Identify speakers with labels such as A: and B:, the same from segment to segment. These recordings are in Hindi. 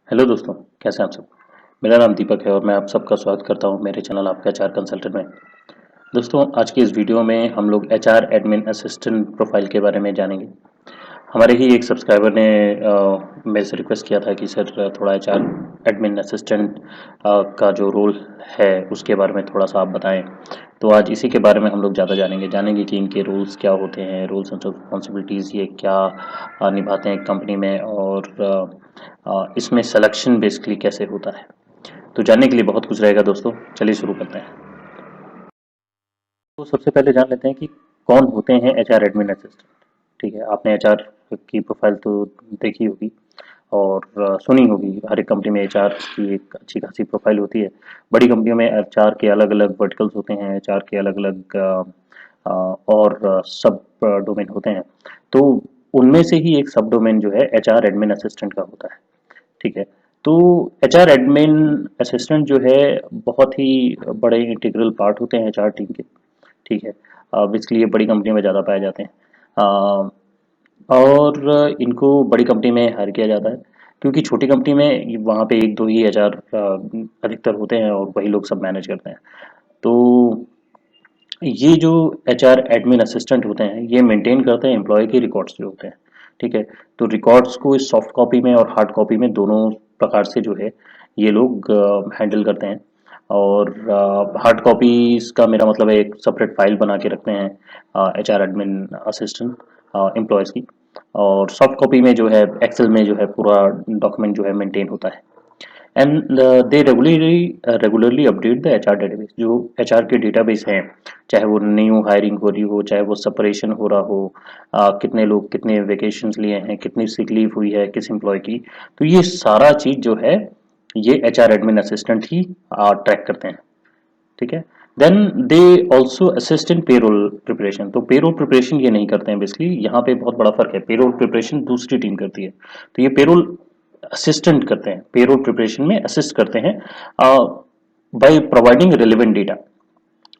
A: हेलो दोस्तों, कैसे हैं आप सब। मेरा नाम दीपक है और मैं आप सबका स्वागत करता हूं मेरे चैनल आपका एचआर कंसल्टेंट में। दोस्तों, आज की इस वीडियो में हम लोग एचआर एडमिन असिस्टेंट प्रोफाइल के बारे में जानेंगे। हमारे ही एक सब्सक्राइबर ने मेरे से रिक्वेस्ट किया था कि सर थोड़ा एचआर एडमिन असिस्टेंट का जो रोल है उसके बारे में थोड़ा सा आप बताएं। तो आज इसी के बारे में हम लोग ज़्यादा जानेंगे कि इनके रोल्स क्या होते हैं, रोल्स एंड रिस्पॉन्सिबिलिटीज़ ये क्या निभाते हैं कंपनी में, और इसमें सिलेक्शन बेसिकली कैसे होता है। तो जानने के लिए बहुत कुछ रहेगा दोस्तों, चलिए शुरू करते हैं। तो सबसे पहले जान लेते हैं कि कौन होते हैं एचआर एडमिन असिस्टेंट। ठीक है, आपने एचआर की प्रोफाइल तो देखी होगी और सुनी होगी। हर एक कंपनी में एचआर की एक अच्छी खासी प्रोफाइल होती है। बड़ी कंपनियों में एचआर के अलग अलग वर्टिकल्स होते हैं, एचआर के अलग अलग और सब डोमेन होते हैं। तो उनमें से ही एक सब डोमेन जो है एचआर एडमिन असिस्टेंट का होता है। ठीक है, तो एचआर एडमिन असिस्टेंट जो है बहुत ही बड़े इंटीग्रल पार्ट होते हैं एचआर टीम के। ठीक है, बेसिकली ये बड़ी कंपनी में ज़्यादा पाए जाते हैं। और इनको बड़ी कंपनी में हायर किया जाता है, क्योंकि छोटी कंपनी में वहाँ पे एक दो ही एचआर अधिकतर होते हैं और वही लोग सब मैनेज करते हैं। तो ये जो एचआर एडमिन असिस्टेंट होते हैं ये मेंटेन करते हैं एम्प्लॉय के रिकॉर्ड्स जो होते हैं। ठीक है, तो रिकॉर्ड्स को इस सॉफ्ट कॉपी में और हार्ड कॉपी में दोनों प्रकार से जो है ये लोग हैंडल करते हैं। और हार्ड कॉपीज का मेरा मतलब है एक सेपरेट फाइल बना के रखते हैं एचआर एडमिन असिस्टेंट एम्प्लॉयज़ की। और सॉफ्ट कॉपी में जो है एक्सेल में जो है पूरा डॉक्यूमेंट जो है मेंटेन होता है। And they regularly update the HR database. जो एचआर के डेटाबेस हैं, चाहे वो न्यू हायरिंग हो रही हो, चाहे वो सेपरेशन हो रहा हो, कितने लोग कितने वेकेशंस लिए हैं, कितनी सिक लीव हुई है किस एम्प्लॉय की, तो ये सारा चीज़ जो है ये एचआर एडमिन असिस्टेंट ही ट्रैक करते हैं। ठीक है, then they also assist in payroll preparation. तो पेरोल प्रिपरेशन ये नहीं करते हैं, बेसिकली यहाँ पे बहुत बड़ा फर्क है। पेरोल प्रिपरेशन दूसरी टीम करती है, तो ये पेरोल असिस्टेंट करते हैं, पेरोल प्रिपरेशन में असिस्ट करते हैं by providing relevant data.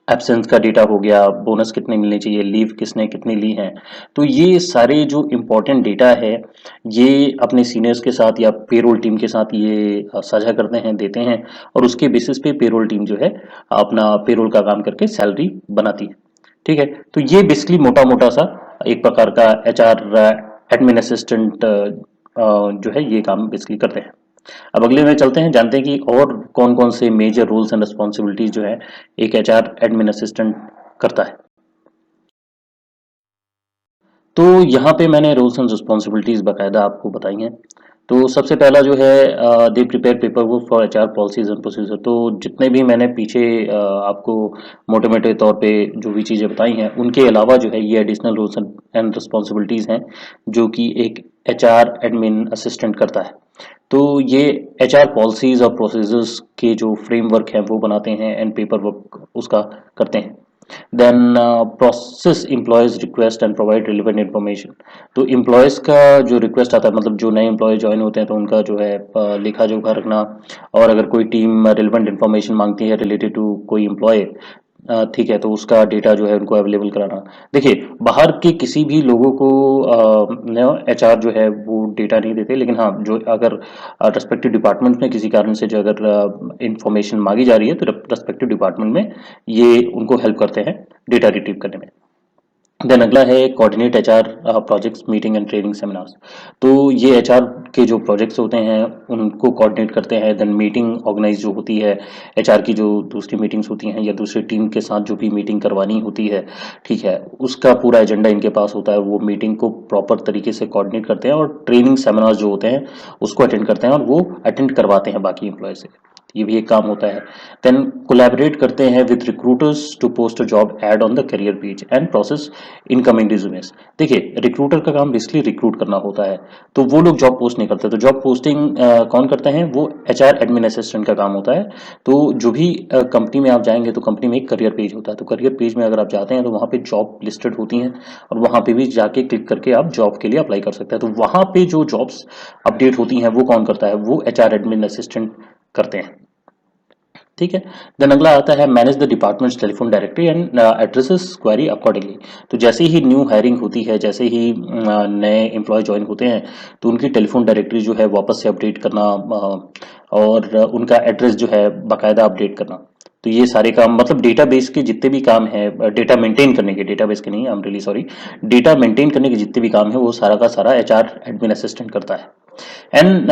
A: Absence का डेटा हो गया, बोनस कितने मिलने चाहिए, लीव किसने कितनी ली हैं, तो ये सारे जो इम्पोर्टेंट डेटा है ये अपने सीनियर्स के साथ या पेरोल टीम के साथ ये साझा करते हैं, देते हैं। और उसके बेसिस पे पेरोल टीम जो है अपना पेरोल का काम करके सैलरी बनाती है। ठीक है, तो ये बेसिकली मोटा मोटा सा एक प्रकार का एचआर एडमिन असिस्टेंट जो है ये काम बेसिकली करते हैं। अब अगले में चलते हैं, जानते हैं कि और कौन कौन से मेजर रोल्स एंड रिस्पॉन्सिबिलिटीज जो है एक एचआर एडमिन असिस्टेंट करता है। तो यहाँ पे मैंने रोल्स एंड रिस्पॉन्सिबिलिटीज बाकायदा आपको बताई हैं। तो सबसे पहला जो है they prepare paper work for HR policies and procedure. तो जितने भी मैंने पीछे आपको मोटे मोटे तौर पे जो भी चीज़ें बताई हैं उनके अलावा जो है ये एडिशनल रोल्स एंड रिस्पॉन्सिबिलिटीज हैं जो कि एक एचआर एडमिन असिस्टेंट करता है। तो ये एचआर पॉलिसीज और प्रोसीजर्स के जो फ्रेमवर्क हैं वो बनाते हैं एंड पेपर वर्क उसका करते हैं। Then process employees request and provide relevant information. तो एम्प्लॉयज का जो रिक्वेस्ट आता है, मतलब जो नए एम्प्लॉय ज्वाइन होते हैं तो उनका जो है लेखा जोखा रखना। और अगर कोई टीम रिलेवेंट इन्फॉर्मेशन मांगती है रिलेटेड टू कोई एम्प्लॉय, ठीक है, तो उसका डेटा जो है उनको अवेलेबल कराना। देखिए, बाहर के किसी भी लोगों को एचआर जो है वो डेटा नहीं देते, लेकिन हाँ जो अगर रेस्पेक्टिव डिपार्टमेंट में किसी कारण से जो अगर इंफॉर्मेशन मांगी जा रही है तो रेस्पेक्टिव डिपार्टमेंट में ये उनको हेल्प करते हैं डेटा रिट्रीव करने में। देन अगला है coordinate HR projects meeting and training seminars. तो ये एचआर के जो प्रोजेक्ट्स होते हैं उनको कोऑर्डिनेट करते हैं। देन मीटिंग ऑर्गेनाइज जो होती है, एचआर की जो दूसरी मीटिंग्स होती हैं या दूसरी टीम के साथ जो भी मीटिंग करवानी होती है, ठीक है, उसका पूरा एजेंडा इनके पास होता है। वो मीटिंग को प्रॉपर तरीके से कोऑर्डिनेट करते हैं और ट्रेनिंग सेमिनार्स जो होते हैं उसको अटेंड करते हैं और वो अटेंड करवाते हैं बाकी एम्प्लॉय से। ये भी एक काम होता है। देन कोलैबोरेट करते हैं with recruiters to post a job ad on the career page and process incoming resumes. देखिए, रिक्रूटर का काम बेसिकली रिक्रूट करना होता है, तो वो लोग जॉब पोस्ट नहीं करते। तो जॉब पोस्टिंग कौन करते हैं, वो एचआर एडमिन असिस्टेंट का काम होता है। तो जो भी कंपनी में आप जाएंगे तो कंपनी में एक करियर पेज होता है, तो करियर पेज में अगर आप जाते हैं तो वहाँ पे जॉब लिस्टेड होती हैं और वहाँ पे भी जाके क्लिक करके आप जॉब के लिए अप्लाई कर सकते हैं। तो वहाँ पे जो जॉब्स अपडेट होती हैं वो कौन करता है, वो एचआर एडमिन असिस्टेंट करते हैं। ठीक है। देन अगला आता है manage the departments telephone directory and addresses query accordingly. तो जैसे ही न्यू हायरिंग होती है, जैसे ही नए एम्प्लॉय ज्वाइन होते हैं, तो उनकी टेलीफोन डायरेक्टरी जो है वापस से अपडेट करना, और उनका एड्रेस जो है बाकायदा अपडेट करना। तो ये सारे काम मतलब डेटाबेस के जितने भी काम है, डेटा मेंटेन करने के, डेटाबेस के नहीं, I am really sorry, data maintain करने के जितने भी काम है वो सारा का सारा एचआर एडमिन असिस्टेंट करता है। And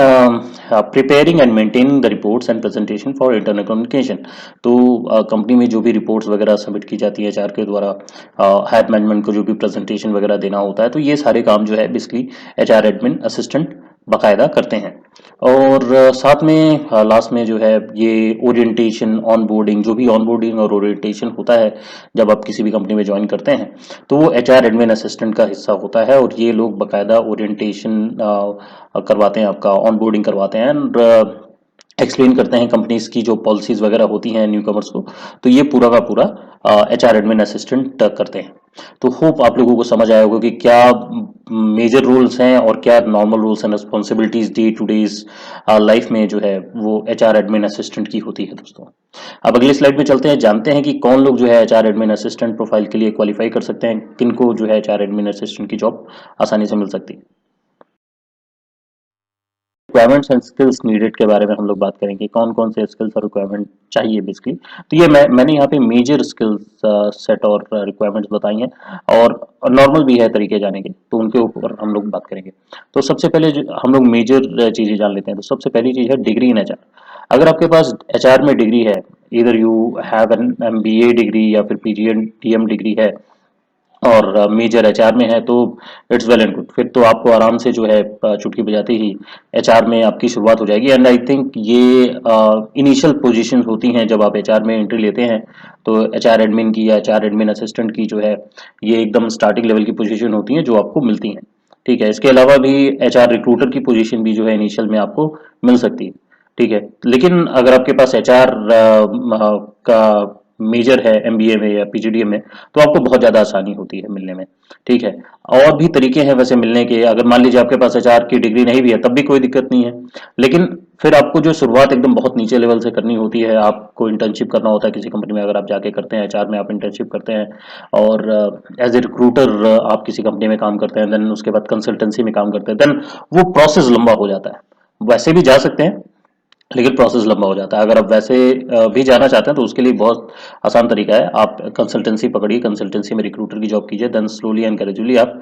A: preparing and maintaining the reports and presentation for internal communication. तो कंपनी में जो भी रिपोर्ट्स वगैरह सबमिट की जाती है एचआर के द्वारा, हायर मैनेजमेंट को जो भी प्रेजेंटेशन वगैरह देना होता है, तो ये सारे काम जो है बेसिकली एचआर एडमिन असिस्टेंट बाकायदा करते हैं। और साथ में लास्ट में जो है ये ओरिएंटेशन, ऑनबोर्डिंग, जो भी ऑनबोर्डिंग और ओरिएंटेशन होता है जब आप किसी भी कंपनी में ज्वाइन करते हैं, तो वो एचआर एडमिन असिस्टेंट का हिस्सा होता है। और ये लोग बाकायदा ओरिएंटेशन करवाते हैं, आपका ऑनबोर्डिंग करवाते हैं, एंड एक्सप्लेन करते हैं कंपनीज की जो पॉलिसीज वगैरह होती हैं न्यू कमर्स को। तो ये पूरा का पूरा एचआर एडमिन असिस्टेंट करते हैं। तो होप आप लोगों को समझ आया होगा कि क्या मेजर रूल्स हैं और क्या normal rules and responsibilities day two days life में जो है वो एचआर एडमिन असिस्टेंट की होती है दोस्तों। अब अगली स्लाइड में चलते हैं, जानते हैं कि कौन लोग जो है एचआर एडमिन असिस्टेंट प्रोफाइल के लिए क्वालिफाई कर सकते हैं, किनको जो है एचआर एडमिन असिस्टेंट की जॉब आसानी से मिल सकती है। रिक्वायरमेंट्स एंड स्किल्स नीडेड के बारे में हम लोग बात करेंगे, कौन कौन से स्किल्स और रिक्वायरमेंट चाहिए बेसिकली। तो ये मैंने यहाँ पे मेजर स्किल्स सेट और रिक्वायरमेंट्स बताई हैं, और नॉर्मल भी है तरीके जाने के, तो उनके ऊपर हम लोग बात करेंगे। तो सबसे पहले हम लोग मेजर चीज़ें जान लेते हैं। तो सबसे पहली चीज़ है डिग्री इन एचआर। अगर आपके पास एचआर में डिग्री है, इधर you have an MBA degree या फिर पीजीडीएम डिग्री है, और मेजर एचआर में है, तो इट्स वेल एंड गुड। फिर तो आपको आराम से जो है चुटकी बजाते ही एचआर में आपकी शुरुआत हो जाएगी। एंड आई थिंक ये इनिशियल पोजीशंस होती हैं जब आप एचआर में एंट्री लेते हैं, तो एचआर एडमिन की या एचआर एडमिन असिस्टेंट की जो है ये एकदम स्टार्टिंग लेवल की पोजीशन होती हैं जो आपको मिलती हैं। ठीक है, इसके अलावा भी एचआर रिक्रूटर की पोजीशन भी जो है इनिशियल में आपको मिल सकती है। ठीक है, लेकिन अगर आपके पास एचआर का मेजर है एमबीए में या पीजीडीएम में, तो आपको बहुत ज़्यादा आसानी होती है मिलने में। ठीक है, और भी तरीके हैं वैसे मिलने के। अगर मान लीजिए आपके पास एचआर की डिग्री नहीं भी है तब भी कोई दिक्कत नहीं है, लेकिन फिर आपको जो शुरुआत एकदम बहुत नीचे लेवल से करनी होती है, आपको इंटर्नशिप करना होता है किसी कंपनी में। अगर आप जाके करते हैं एचआर में, आप इंटर्नशिप करते हैं और एज ए रिक्रूटर आप किसी कंपनी में काम करते हैं, देन उसके बाद कंसल्टेंसी में काम करते हैं, देन वो प्रोसेस लंबा हो जाता है। वैसे भी जा सकते हैं लेकिन प्रोसेस लंबा हो जाता है। अगर आप वैसे भी जाना चाहते हैं तो उसके लिए बहुत आसान तरीका है, आप कंसल्टेंसी पकड़िए, कंसल्टेंसी में रिक्रूटर की जॉब कीजिए, देन स्लोली एंड ग्रेजुअली आप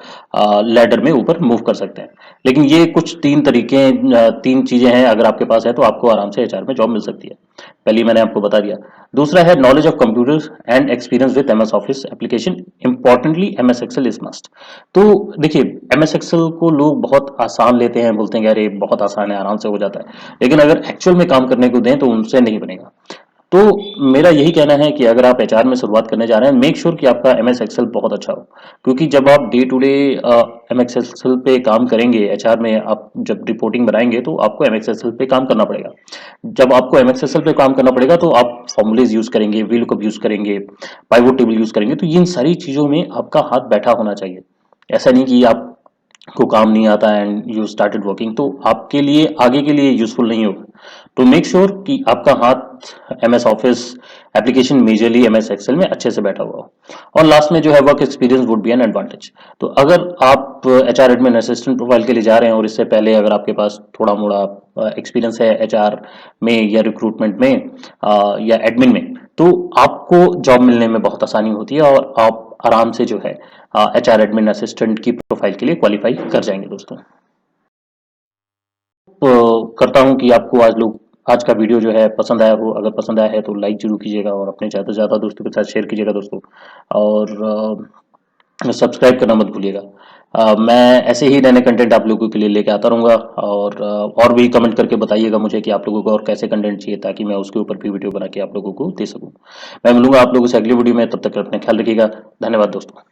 A: लैडर में ऊपर मूव कर सकते हैं। लेकिन ये कुछ तीन तरीके, तीन चीजें हैं, अगर आपके पास है तो आपको आराम से एचआर में जॉब मिल सकती है। पहली मैंने आपको बता दिया। दूसरा है knowledge of computers and experience with MS Office application, importantly MS Excel is must. तो देखिए, एमएस एक्सेल को लोग बहुत आसान लेते हैं, बोलते हैं कि अरे बहुत आसान है, आराम से हो जाता है, लेकिन अगर एक्चुअल में काम करने को दें तो उनसे नहीं बनेगा। तो मेरा यही कहना है कि अगर आप एचआर में शुरुआत करने जा रहे हैं, मेक श्योर कि आपका एमएस एक्सेल बहुत अच्छा हो। क्योंकि जब आप day to day MS Excel पे काम करेंगे, एचआर में आप जब रिपोर्टिंग बनाएंगे तो आपको एमएस एक्सेल पे काम करना पड़ेगा। जब आपको एमएस एक्सेल पे काम करना पड़ेगा तो आप फॉर्मूलेज यूज करेंगे, वीलुकअप यूज करेंगे, पाइवोट टेबल यूज करेंगे, तो इन सारी चीजों में आपका हाथ बैठा होना चाहिए। ऐसा नहीं कि आप को काम नहीं आता एंड यू स्टार्टेड वर्किंग, तो आपके लिए आगे के लिए यूजफुल नहीं होगा। तो मेक श्योर कि आपका हाथ MS Office application, majorly MS Excel में अच्छे से बैठा हुआ हो। और लास्ट में जो है work experience would be an advantage. तो अगर आप एचआर एडमिन असिस्टेंट प्रोफाइल के लिए जा रहे हैं और इससे पहले अगर आपके पास थोड़ा मोड़ा एक्सपीरियंस है एचआर में या रिक्रूटमेंट में या एडमिन में, तो आपको जॉब मिलने में बहुत आसानी होती है और आप आराम से जो है एचआर एडमिन असिस्टेंट की प्रोफाइल के लिए क्वालिफाई कर जाएंगे दोस्तों। तो करता हूं कि आपको आज का वीडियो जो है पसंद आया हो। अगर पसंद आया है तो लाइक जरूर कीजिएगा और अपने ज़्यादा से ज़्यादा दोस्तों के साथ शेयर कीजिएगा दोस्तों। और सब्सक्राइब करना मत भूलिएगा। मैं ऐसे ही नए नए कंटेंट आप लोगों के लिए लेके आता रहूँगा। और भी कमेंट करके बताइएगा मुझे कि आप लोगों को और कैसे कंटेंट चाहिए, ताकि मैं उसके ऊपर भी वीडियो बना के आप लोगों को दे सकूँ। मैं मिलूंगा आप लोगों से अगली वीडियो में, तब तक अपना ख्याल रखिएगा। धन्यवाद दोस्तों।